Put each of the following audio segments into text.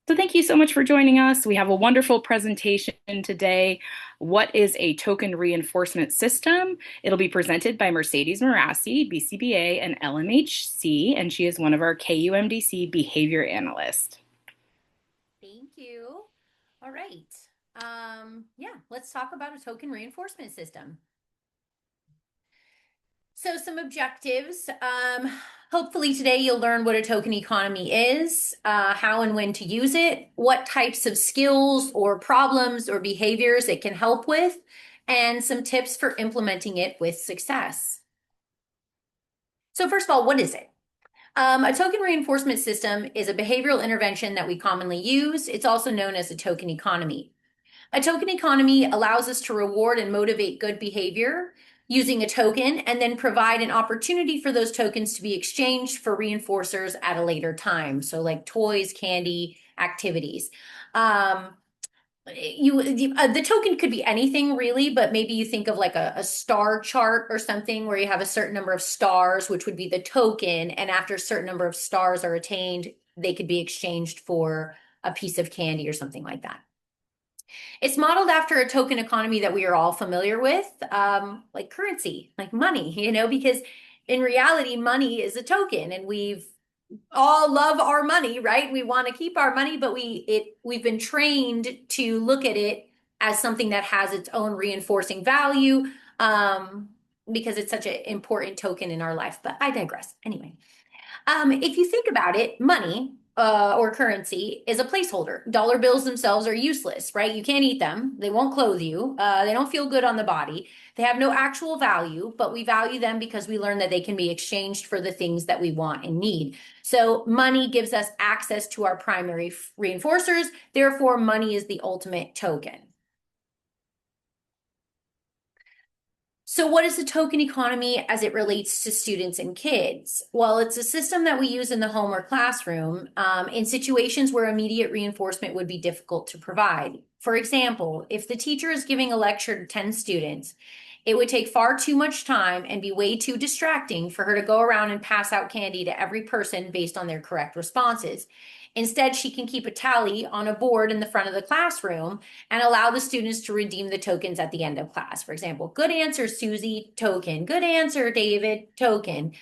So thank you so much for joining us. We have a wonderful presentation today. What is a token reinforcement system? It'll be presented by Merceydes Morassi, BCBA and LMHC, and she is one of our KUMDC behavior analysts. Thank you. All right. Yeah, let's talk about a token reinforcement system. So some objectives. Hopefully today you'll learn what a token economy is, how and when to use it, what types of skills or problems or behaviors it can help with, and some tips for implementing it with success. So first of all, what is it? A token reinforcement system is a behavioral intervention that we commonly use. It's also known as a token economy. A token economy allows us to reward and motivate good behavior using a token and then provide an opportunity for those tokens to be exchanged for reinforcers at a later time. So like toys, candy, activities. The token could be anything really, but maybe you think of like a star chart or something where you have a certain number of stars, which would be the token. And after a certain number of stars are attained, they could be exchanged for a piece of candy or something like that. It's modeled after a token economy that we are all familiar with, like currency, like money, because in reality, money is a token and we've all love our money, right? We want to keep our money, but we've been trained to look at it as something that has its own reinforcing value, because it's such an important token in our life. But I digress. Anyway, if you think about it, money or currency is a placeholder. Dollar bills themselves are useless, right? You can't eat them. They won't clothe you. They don't feel good on the body. They have no actual value, but we value them because we learn that they can be exchanged for the things that we want and need. So money gives us access to our primary reinforcers. Therefore, money is the ultimate token. So what is the token economy as it relates to students and kids? Well, it's a system that we use in the home or classroom in situations where immediate reinforcement would be difficult to provide. For example, if the teacher is giving a lecture to 10 students, it would take far too much time and be way too distracting for her to go around and pass out candy to every person based on their correct responses. Instead, she can keep a tally on a board in the front of the classroom and allow the students to redeem the tokens at the end of class. For example, good answer, Susie, token. Good answer, David, token.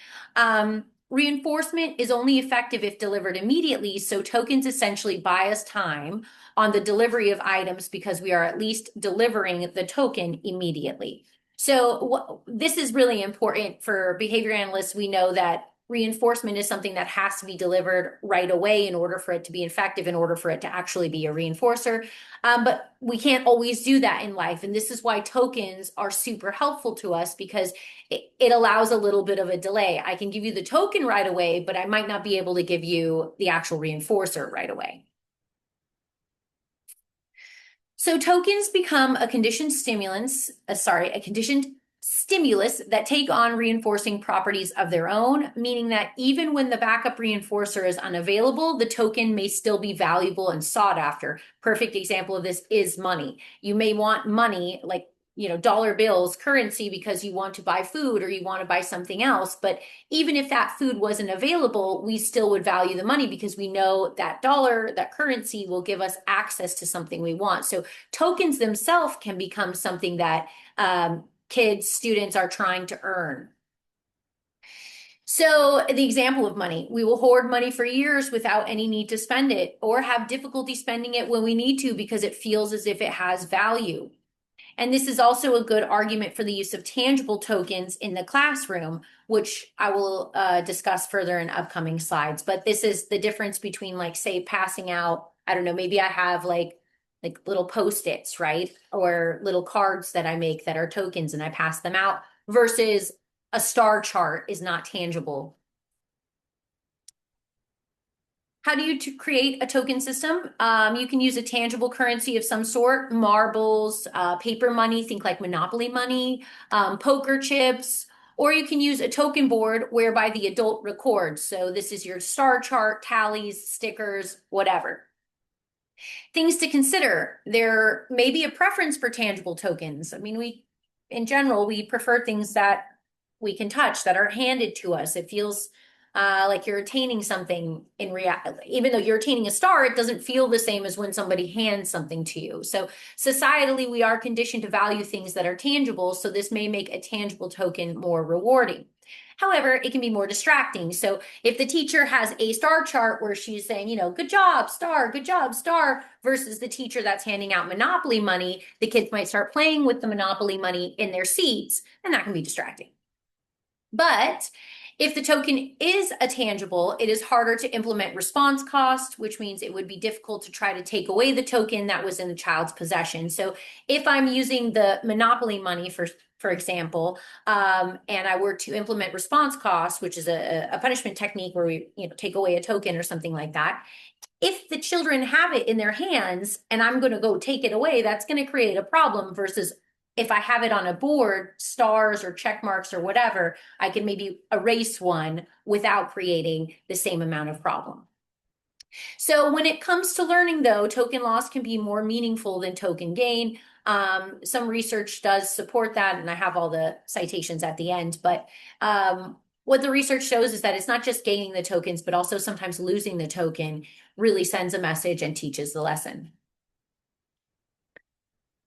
Reinforcement is only effective if delivered immediately, so tokens essentially buy us time on the delivery of items because we are at least delivering the token immediately. So this is really important for behavior analysts. We know that reinforcement is something that has to be delivered right away in order for it to be effective, in order for it to actually be a reinforcer. But we can't always do that in life. And this is why tokens are super helpful to us, because it allows a little bit of a delay. I can give you the token right away, but I might not be able to give you the actual reinforcer right away. So tokens become a conditioned stimulus that take on reinforcing properties of their own, meaning that even when the backup reinforcer is unavailable, the token may still be valuable and sought after. Perfect example of this is money. You may want money, like dollar bills, currency, because you want to buy food or you want to buy something else. But even if that food wasn't available, we still would value the money because we know that dollar, that currency will give us access to something we want. So tokens themselves can become something that kids, students are trying to earn. So the example of money, we will hoard money for years without any need to spend it, or have difficulty spending it when we need to because it feels as if it has value. And this is also a good argument for the use of tangible tokens in the classroom, which I will discuss further in upcoming slides. But this is the difference between, like, say, passing out, I don't know, maybe I have like little Post-its, right? Or little cards that I make that are tokens and I pass them out, versus a star chart is not tangible. How do you create a token system? You can use a tangible currency of some sort, marbles, paper money, think like Monopoly money, poker chips, or you can use a token board whereby the adult records. So this is your star chart, tallies, stickers, whatever. Things to consider. There may be a preference for tangible tokens. I mean, in general, we prefer things that we can touch, that are handed to us. It feels like you're attaining something in reality. Even though you're attaining a star, it doesn't feel the same as when somebody hands something to you. So societally, we are conditioned to value things that are tangible. So this may make a tangible token more rewarding. However, it can be more distracting. So if the teacher has a star chart where she's saying, good job, star, versus the teacher that's handing out Monopoly money, the kids might start playing with the Monopoly money in their seats, and that can be distracting. But if the token is a tangible, it is harder to implement response cost, which means it would be difficult to try to take away the token that was in the child's possession. So if I'm using the Monopoly money for example, and I were to implement response cost, which is a punishment technique where we take away a token or something like that, if the children have it in their hands and I'm going to go take it away, that's going to create a problem versus if I have it on a board, stars or check marks or whatever, I can maybe erase one without creating the same amount of problem. So when it comes to learning, though, token loss can be more meaningful than token gain. Some research does support that, and I have all the citations at the end. But what the research shows is that it's not just gaining the tokens, but also sometimes losing the token really sends a message and teaches the lesson.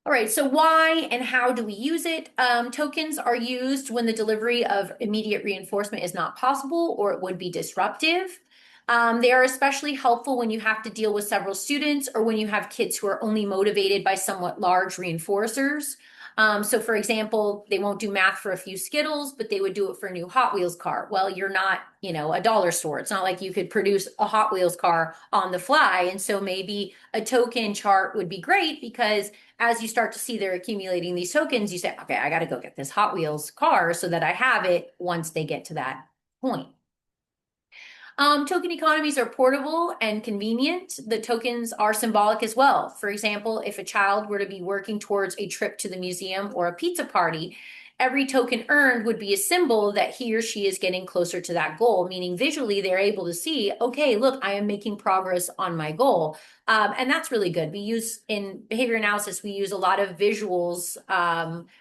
All right, so why and how do we use it? Tokens are used when the delivery of immediate reinforcement is not possible or it would be disruptive. They are especially helpful when you have to deal with several students or when you have kids who are only motivated by somewhat large reinforcers. So for example, they won't do math for a few Skittles, but they would do it for a new Hot Wheels car. Well, you're not, a dollar store. It's not like you could produce a Hot Wheels car on the fly. And so maybe a token chart would be great because as you start to see they're accumulating these tokens, you say, okay, I got to go get this Hot Wheels car so that I have it once they get to that point. Token economies are portable and convenient. The tokens are symbolic as well. For example, if a child were to be working towards a trip to the museum or a pizza party, every token earned would be a symbol that he or she is getting closer to that goal, meaning visually they're able to see, okay, look, I am making progress on my goal. And that's really good. We use in behavior analysis, we use a lot of visuals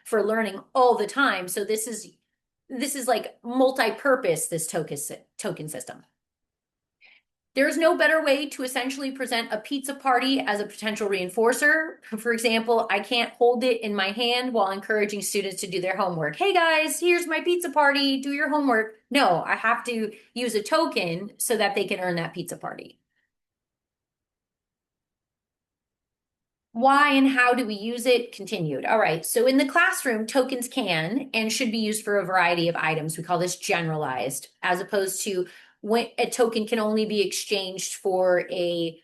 for learning all the time. So this is like multi-purpose, this token system. There's no better way to essentially present a pizza party as a potential reinforcer. For example, I can't hold it in my hand while encouraging students to do their homework. Hey guys, here's my pizza party, do your homework. No, I have to use a token so that they can earn that pizza party. Why and how do we use it? Continued. All right. So in the classroom, tokens can and should be used for a variety of items. We call this generalized, as opposed to when a token can only be exchanged for a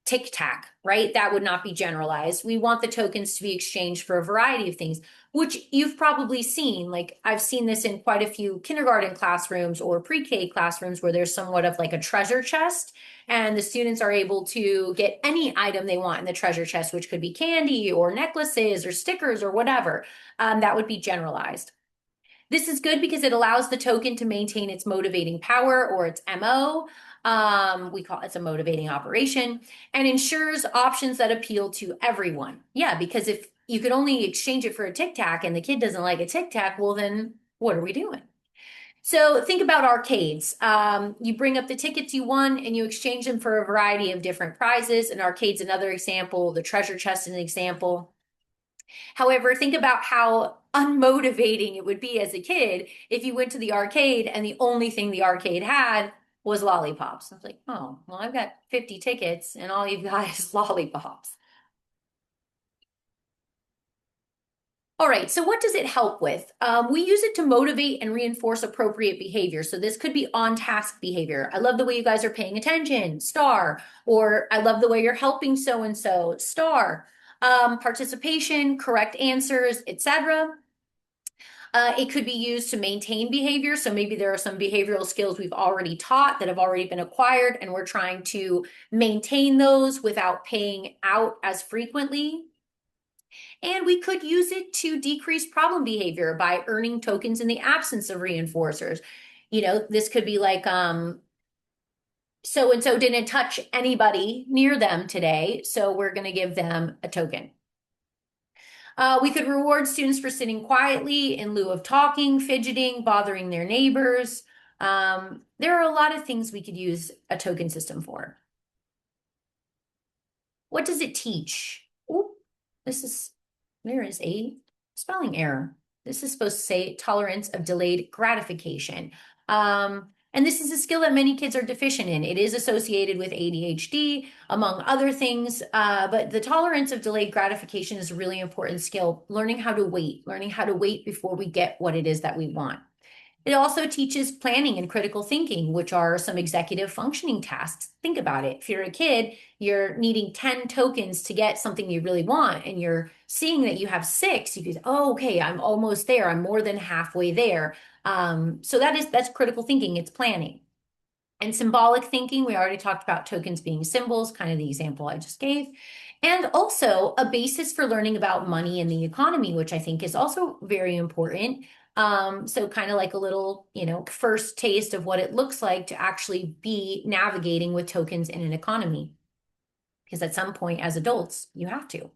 tic tac, right? That would not be generalized. We want the tokens to be exchanged for a variety of things, which you've probably seen. Like I've seen this in quite a few kindergarten classrooms or pre-K classrooms where there's somewhat of like a treasure chest and the students are able to get any item they want in the treasure chest, which could be candy or necklaces or stickers or whatever. That would be generalized. This is good because it allows the token to maintain its motivating power or its MO. We call it's a motivating operation and ensures options that appeal to everyone. Yeah, because if you could only exchange it for a tic tac and the kid doesn't like a tic tac, well, then what are we doing? So think about arcades. You bring up the tickets you won and you exchange them for a variety of different prizes. An arcade's another example, the treasure chest is an example. However, think about how unmotivating it would be as a kid if you went to the arcade and the only thing the arcade had was lollipops. I was like, oh, well, I've got 50 tickets and all you've got is lollipops. All right, so what does it help with? We use it to motivate and reinforce appropriate behavior. So this could be on-task behavior. I love the way you guys are paying attention, star. Or I love the way you're helping so-and-so, star. Participation, correct answers, etc. It could be used to maintain behavior. So maybe there are some behavioral skills we've already taught that have already been acquired, and we're trying to maintain those without paying out as frequently. And we could use it to decrease problem behavior by earning tokens in the absence of reinforcers. This could be like, so-and-so didn't touch anybody near them today, so we're going to give them a token. We could reward students for sitting quietly in lieu of talking, fidgeting, bothering their neighbors. There are a lot of things we could use a token system for. What does it teach? Oop, there is a spelling error. This is supposed to say tolerance of delayed gratification. And this is a skill that many kids are deficient in. It is associated with ADHD, among other things. But the tolerance of delayed gratification is a really important skill. Learning how to wait before we get what it is that we want. It also teaches planning and critical thinking, which are some executive functioning tasks. Think about it. If you're a kid, you're needing 10 tokens to get something you really want, and you're seeing that you have 6, you can say, oh, okay, I'm almost there. I'm more than halfway there. So that's critical thinking. It's planning. And symbolic thinking, we already talked about tokens being symbols, kind of the example I just gave. And also a basis for learning about money and the economy, which I think is also very important. So kind of like a little, first taste of what it looks like to actually be navigating with tokens in an economy. Because at some point as adults, you have to.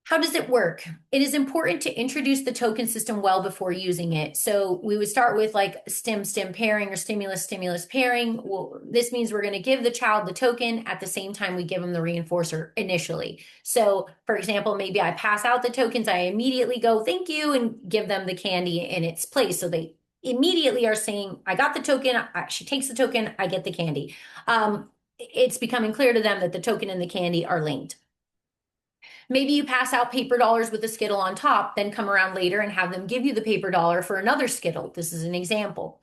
How does it work? It is important to introduce the token system well before using it. So we would start with like stim pairing or stimulus pairing. Well, this means we're going to give the child the token at the same time we give them the reinforcer initially. So for example, maybe I pass out the tokens, I immediately go, thank you, and give them the candy in its place. So they immediately are saying, I got the token, she takes the token, I get the candy. It's becoming clear to them that the token and the candy are linked. Maybe you pass out paper dollars with a Skittle on top, then come around later and have them give you the paper dollar for another Skittle. This is an example.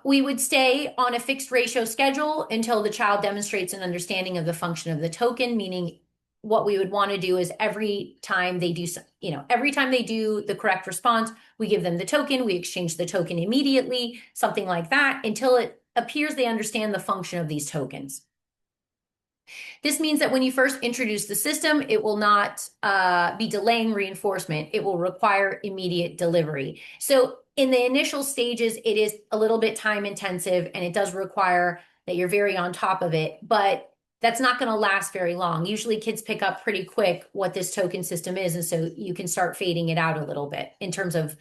We would stay on a fixed ratio schedule until the child demonstrates an understanding of the function of the token, meaning what we would want to do is every time they do the correct response, we give them the token, we exchange the token immediately, something like that, until it appears they understand the function of these tokens. This means that when you first introduce the system, it will not be delaying reinforcement. It will require immediate delivery. So in the initial stages, it is a little bit time intensive, and it does require that you're very on top of it, but that's not going to last very long. Usually kids pick up pretty quick what this token system is, and so you can start fading it out a little bit in terms of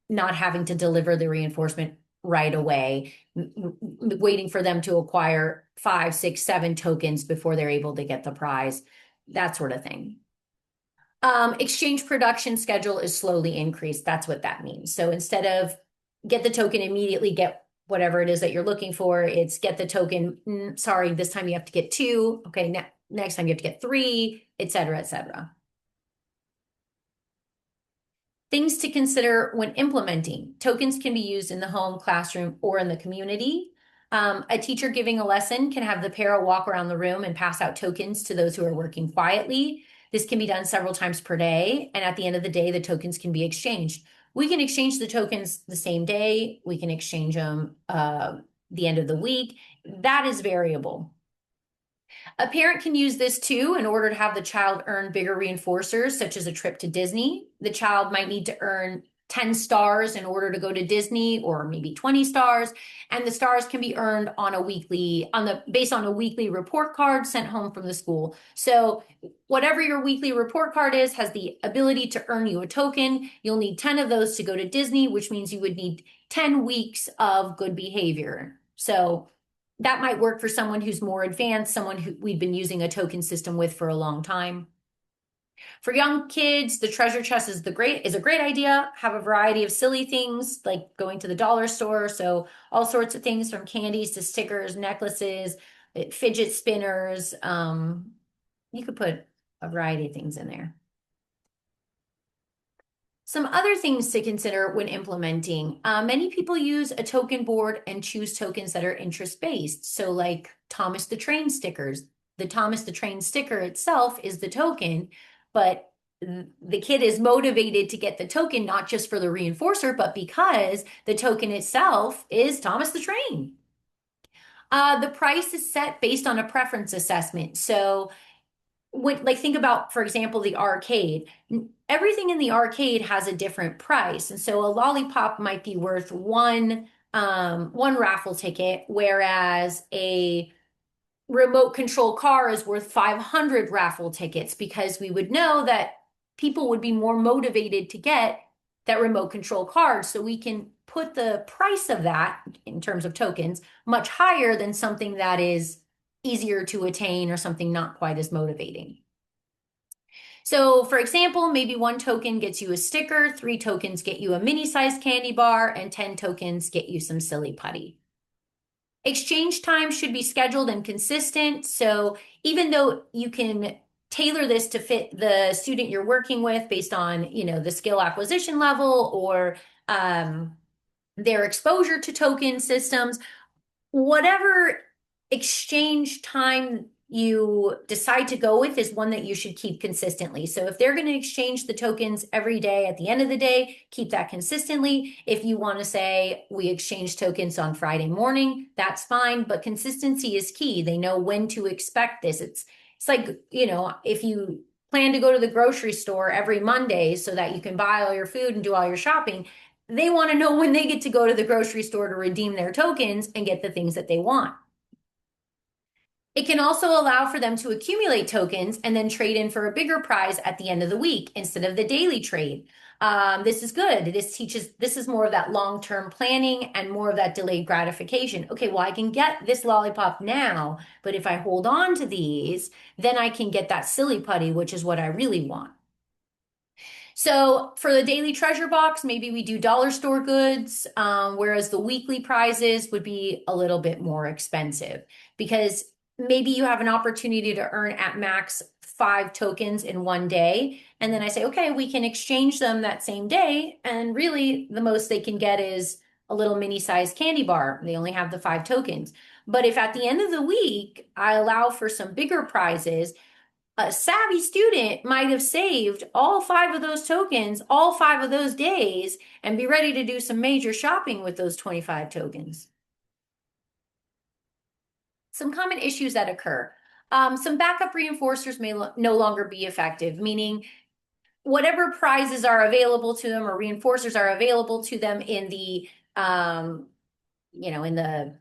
not having to deliver the reinforcement right away, waiting for them to acquire 5, 6, 7 tokens before they're able to get the prize, that sort of thing. Exchange production schedule is slowly increased. That's what that means. So instead of get the token immediately, get whatever it is that you're looking for, it's get the token, sorry, this time you have to get 2. Okay, next time you have to get 3, et cetera, et cetera. Things to consider when implementing. Tokens can be used in the home, classroom, or in the community. A teacher giving a lesson can have the para walk around the room and pass out tokens to those who are working quietly. This can be done several times per day, and at the end of the day, the tokens can be exchanged. We can exchange the tokens the same day. We can exchange them the end of the week. That is variable. A parent can use this too in order to have the child earn bigger reinforcers, such as a trip to Disney. The child might need to earn 10 stars in order to go to Disney, or maybe 20 stars. And the stars can be earned based on a weekly report card sent home from the school. So whatever your weekly report card is has the ability to earn you a token. You'll need 10 of those to go to Disney, which means you would need 10 weeks of good behavior. So that might work for someone who's more advanced, someone who we've been using a token system with for a long time. For young kids, the treasure chest is a great idea. Have a variety of silly things like going to the dollar store. So all sorts of things from candies to stickers, necklaces, fidget spinners. You could put a variety of things in there. Some other things to consider when implementing. Many people use a token board and choose tokens that are interest-based. So like Thomas the Train stickers. The Thomas the Train sticker itself is the token, but the kid is motivated to get the token not just for the reinforcer, but because the token itself is Thomas the Train. The price is set based on a preference assessment. So think about, for example, the arcade. Everything in the arcade has a different price. And so a lollipop might be worth one raffle ticket, whereas a remote control car is worth 500 raffle tickets, because we would know that people would be more motivated to get that remote control card. So we can put the price of that in terms of tokens much higher than something that is easier to attain or something not quite as motivating. So for example, maybe 1 token gets you a sticker, 3 tokens get you a mini-sized candy bar, and 10 tokens get you some silly putty. Exchange time should be scheduled and consistent. So even though you can tailor this to fit the student you're working with based on, the skill acquisition level or their exposure to token systems, whatever exchange time you decide to go with is one that you should keep consistently. So if they're going to exchange the tokens every day at the end of the day, keep that consistently. If you want to say we exchange tokens on Friday morning, that's fine, but consistency is key. They know when to expect this. It's like, if you plan to go to the grocery store every Monday so that you can buy all your food and do all your shopping, they want to know when they get to go to the grocery store to redeem their tokens and get the things that they want. It can also allow for them to accumulate tokens and then trade in for a bigger prize at the end of the week instead of the daily trade. This is good. This is more of that long-term planning and more of that delayed gratification. Okay, well, I can get this lollipop now, but if I hold on to these, then I can get that silly putty, which is what I really want. So for the daily treasure box, maybe we do dollar store goods, whereas the weekly prizes would be a little bit more expensive because maybe you have an opportunity to earn at max 5 tokens in one day. And then I say, okay, we can exchange them that same day. And really the most they can get is a little mini sized candy bar. They only have the 5 tokens. But if at the end of the week, I allow for some bigger prizes, a savvy student might have saved all 5 of those tokens, all 5 of those days, and be ready to do some major shopping with those 25 tokens. Some common issues that occur. Some backup reinforcers may no longer be effective, meaning whatever prizes are available to them or reinforcers are available to them in the, in the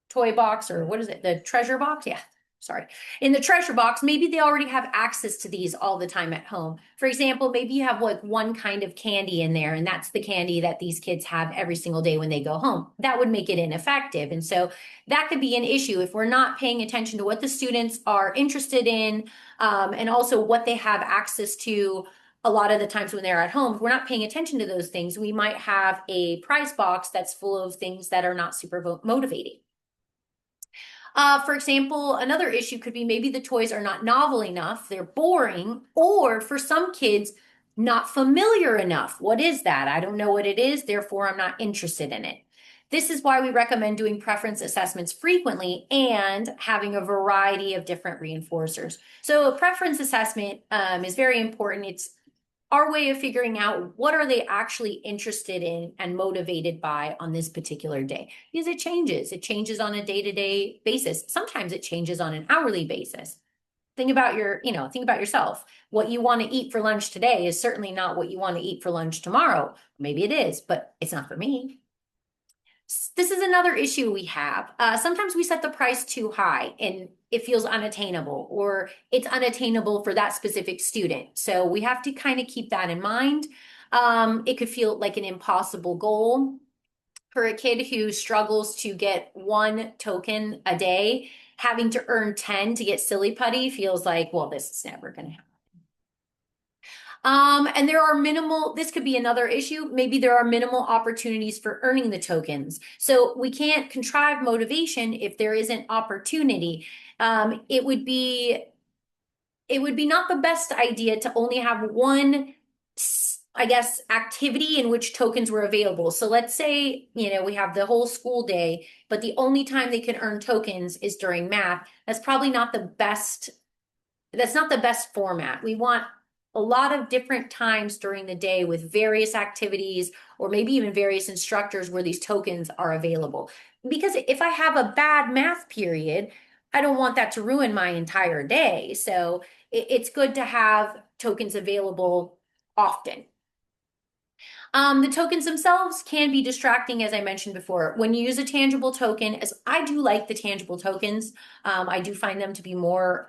toy box, or what is it? The treasure box? Yeah. Sorry. In the treasure box, maybe they already have access to these all the time at home. For example, maybe you have like one kind of candy in there, and that's the candy that these kids have every single day when they go home. That would make it ineffective. And so that could be an issue if we're not paying attention to what the students are interested in, and also what they have access to. A lot of the times when they're at home, if we're not paying attention to those things, we might have a prize box that's full of things that are not super motivating. For example, another issue could be maybe the toys are not novel enough, they're boring, or for some kids, not familiar enough. What is that? I don't know what it is, therefore I'm not interested in it. This is why we recommend doing preference assessments frequently and having a variety of different reinforcers. So a preference assessment is very important. It's our way of figuring out what are they actually interested in and motivated by on this particular day, because it changes on a day-to-day basis. Sometimes it changes on an hourly basis. Think about yourself. What you want to eat for lunch today is certainly not what you want to eat for lunch tomorrow. Maybe it is, but it's not for me. This is another issue we have. Sometimes we set the price too high and it feels unattainable, or it's unattainable for that specific student. So we have to kind of keep that in mind. It could feel like an impossible goal. For a kid who struggles to get 1 token a day, having to earn 10 to get silly putty feels like, well, this is never going to happen. And this could be another issue. Maybe there are minimal opportunities for earning the tokens. So we can't contrive motivation if there isn't opportunity. It would be not the best idea to only have one, I guess, activity in which tokens were available. So let's say, we have the whole school day, but the only time they can earn tokens is during math. That's probably not the best. That's not the best format. We want a lot of different times during the day with various activities or maybe even various instructors where these tokens are available. Because if I have a bad math period, I don't want that to ruin my entire day. So it's good to have tokens available often. The tokens themselves can be distracting, as I mentioned before. When you use a tangible token, as I do like the tangible tokens, I do find them to be more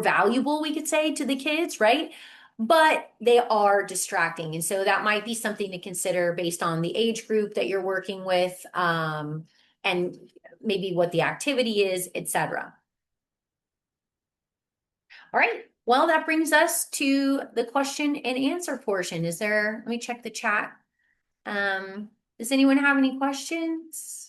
valuable, we could say, to the kids, right? but they are distracting. And so that might be something to consider based on the age group that you're working with, and maybe what the activity is, etc. All right. Well, that brings us to the question and answer portion. Let me check the chat. Does anyone have any questions?